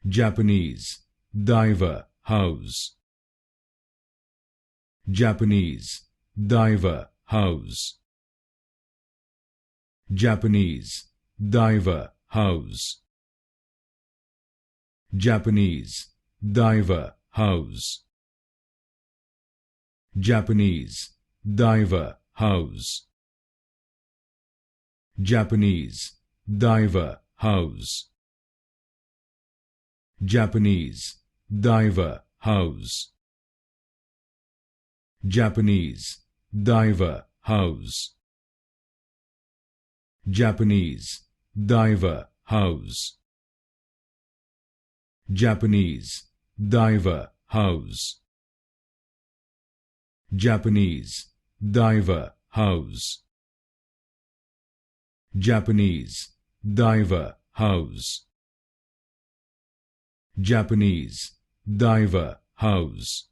Japanese Daiwa House. Japanese Daiwa House. Japanese Daiwa House. Japanese Daiwa House. Japanese Daiwa House. Japanese Daiwa House. Japanese Daiwa House. Japanese Daiwa House. Japanese Daiwa House. Japanese Daiwa House. Japanese Daiwa House. Japanese Daiwa House. Japanese Daiwa House.